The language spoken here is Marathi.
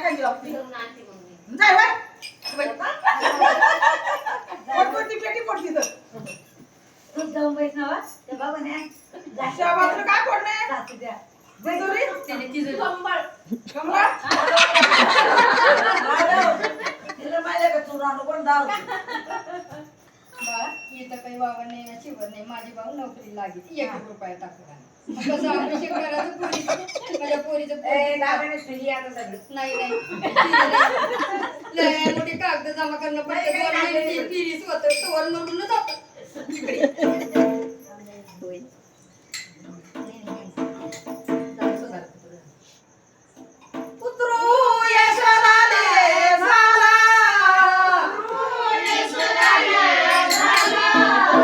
काय जाय कोणती पेटी पडती तर तू जाऊन बैस ना ते बाबा ने शाबासला काय पडणे सासू द्या तिजोरी त्याने तिजोरी कंबळ तिला माहिती का तू राहणं कोण दारू बाळा इथं काही वावर नाही ना शिवर नाही माझी भाऊ नोकरी लागली 1 रुपया टाकला कसं ऑपरेशन करायचं पोरी माझ्या पोरीचं नाही लय मोठे कागद जमा करणं पडतं गव्हर्नमेंट फीस होतं तोवर म्हणून जातं